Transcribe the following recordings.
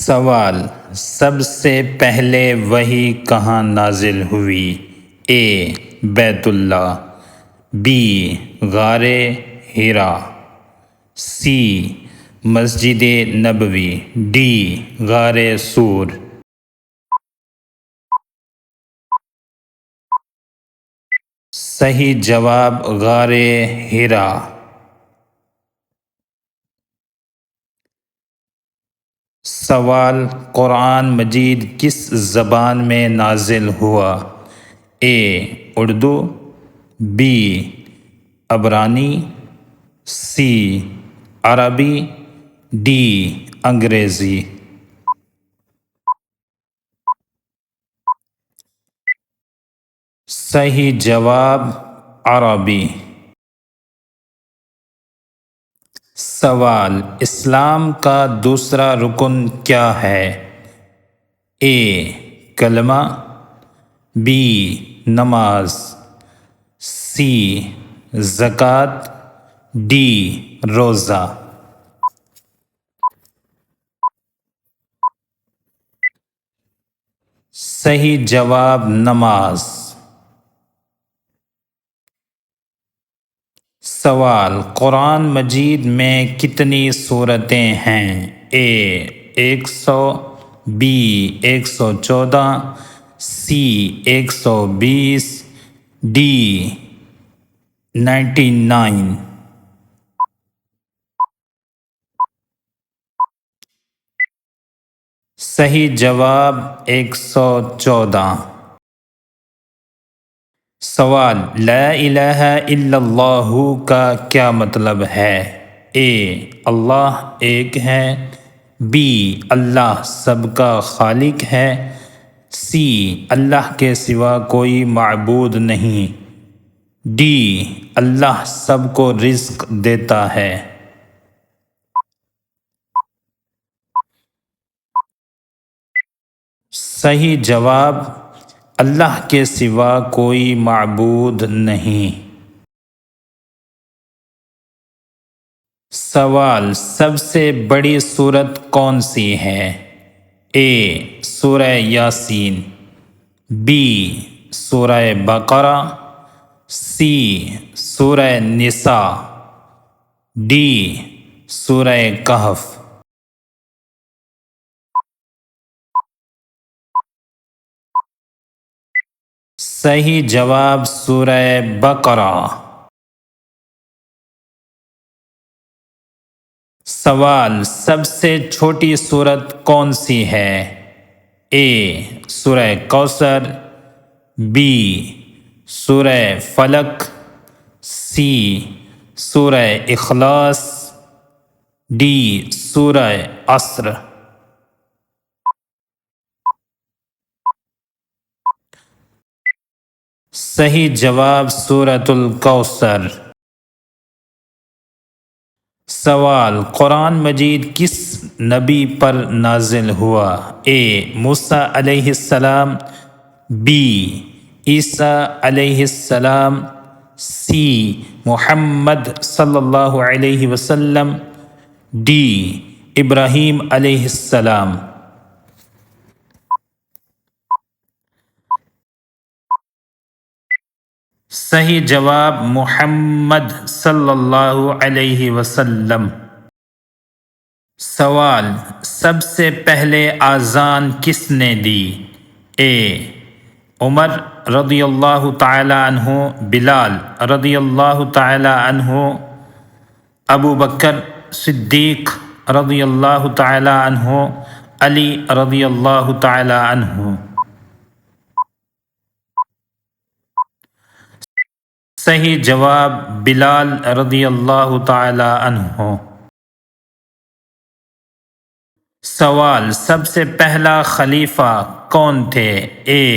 سوال: سب سے پہلے وحی کہاں نازل ہوئی؟ اے بیت اللہ، بی غار حرا، سی مسجد نبوی، ڈی غار سور۔ صحیح جواب غار حرا۔ سوال: قرآن مجید کس زبان میں نازل ہوا؟ اے اردو، بی عبرانی، سی عربی، ڈی انگریزی۔ صحیح جواب عربی۔ سوال: اسلام کا دوسرا رکن کیا ہے؟ اے کلمہ، بی نماز، سی زکوٰۃ، ڈی روزہ۔ صحیح جواب نماز۔ سوال: قرآن مجید میں کتنی سورتیں ہیں؟ اے 100، بی 114، سی 120، ڈی 99۔ صحیح جواب 114۔ سوال: لا الہ الا اللہ کا کیا مطلب ہے؟ اے اللہ ایک ہے، بی اللہ سب کا خالق ہے، سی اللہ کے سوا کوئی معبود نہیں، ڈی اللہ سب کو رزق دیتا ہے۔ صحیح جواب اللہ کے سوا کوئی معبود نہیں۔ سوال: سب سے بڑی سورت کون سی ہے؟ اے سورہ یاسین، بی سورہ بقرہ، سی سورہ نساء، ڈی سورہ کہف۔ صحیح جواب سورہ بقرہ۔ سوال: سب سے چھوٹی سورت کون سی ہے؟ اے سورہ کوثر، بی سورہ فلق، سی سورہ اخلاص، ڈی سورہ عصر۔ صحیح جواب سورۃ الکوثر۔ سوال: قرآن مجید کس نبی پر نازل ہوا؟ اے موسیٰ علیہ السلام، بی عیسیٰ علیہ السلام، سی محمد صلی اللہ علیہ وسلم، ڈی ابراہیم علیہ السلام۔ صحیح جواب محمد صلی اللہ علیہ وسلم۔ سوال: سب سے پہلے اذان کس نے دی؟ اے عمر رضی اللہ تعالی عنہ، بلال رضی اللہ تعالی عنہ، ابو بکر صدیق رضی اللہ تعالی عنہ، علی رضی اللہ تعالی عنہ۔ صحیح جواب بلال رضی اللہ تعالی عنہ۔ سوال: سب سے پہلا خلیفہ کون تھے؟ اے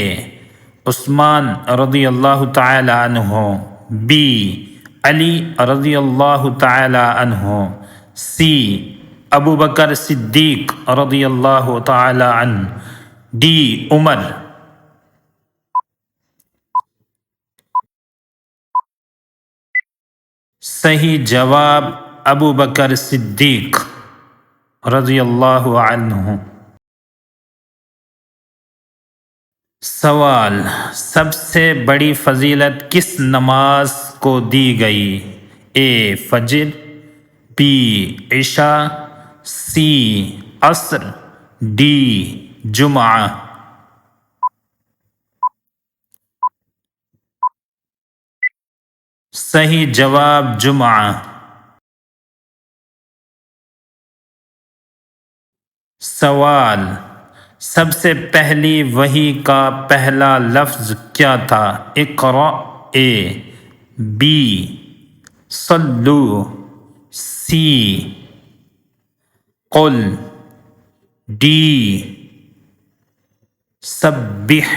عثمان رضی اللہ تعالی عنہ، بی علی رضی اللہ تعالی عنہ، سی ابو بکر صدیق رضی اللہ تعالی عنہ، ڈی عمر۔ صحیح جواب ابو بکر صدیق رضی اللہ عنہ۔ سوال: سب سے بڑی فضیلت کس نماز کو دی گئی؟ اے فجر، بی عشاء، سی عصر، ڈی جمعہ۔ صحیح جواب جمعہ۔ سوال: سب سے پہلی وحی کا پہلا لفظ کیا تھا؟ اقرأ، اے بی صلو، سی قل، ڈی سبح۔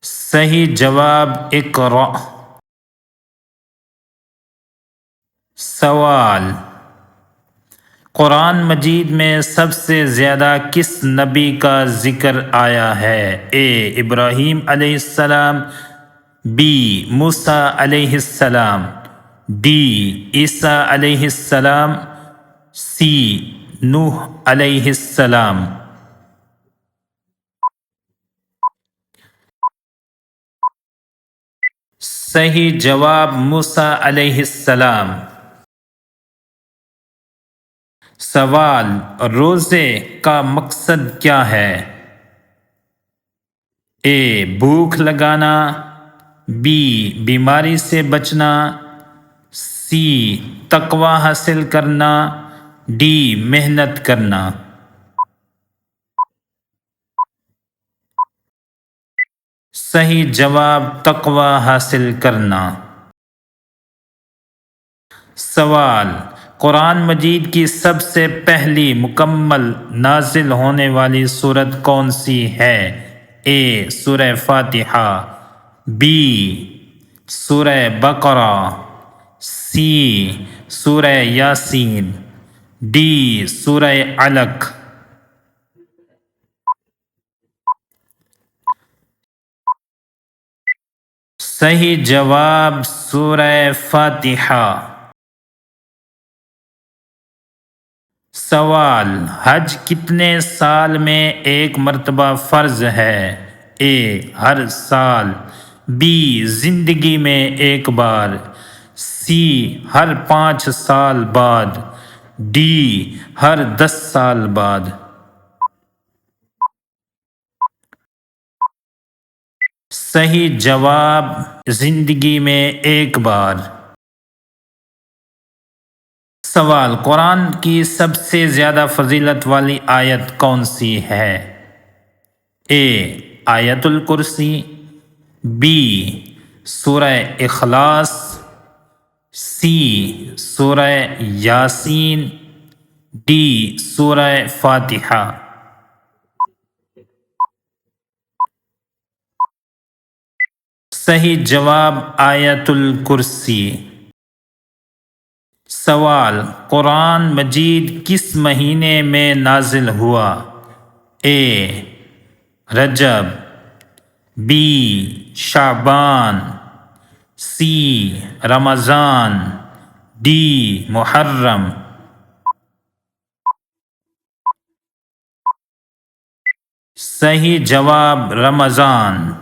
صحیح جواب اقرأ۔ سوال: قرآن مجید میں سب سے زیادہ کس نبی کا ذکر آیا ہے؟ اے ابراہیم علیہ السلام، بی موسیٰ علیہ السلام، ڈی عیسیٰ علیہ السلام، سی نوح علیہ السلام۔ صحیح جواب موسیٰ علیہ السلام۔ سوال: روزے کا مقصد کیا ہے؟ اے بھوک لگانا، بی بیماری سے بچنا، سی تقوی حاصل کرنا، ڈی محنت کرنا۔ صحیح جواب تقوی حاصل کرنا۔ سوال: قرآن مجید کی سب سے پہلی مکمل نازل ہونے والی سورت کون سی ہے؟ اے سورہ فاتحہ، بی سورہ بقرہ، سی سورہ یاسین، ڈی سورہ علق۔ صحیح جواب سورہ فاتحہ۔ سوال: حج کتنے سال میں ایک مرتبہ فرض ہے؟ اے ہر سال، بی زندگی میں ایک بار، سی ہر 5 سال بعد، ڈی ہر 10 سال بعد۔ صحیح جواب زندگی میں ایک بار۔ سوال: قرآن کی سب سے زیادہ فضیلت والی آیت کون سی ہے؟ اے آیت الکرسی، بی سورہ اخلاص، سی سورہ یاسین، ڈی سورہ فاتحہ۔ صحیح جواب آیت الکرسی۔ سوال: قرآن مجید کس مہینے میں نازل ہوا؟ اے رجب، بی شعبان، سی رمضان، ڈی محرم۔ صحیح جواب رمضان۔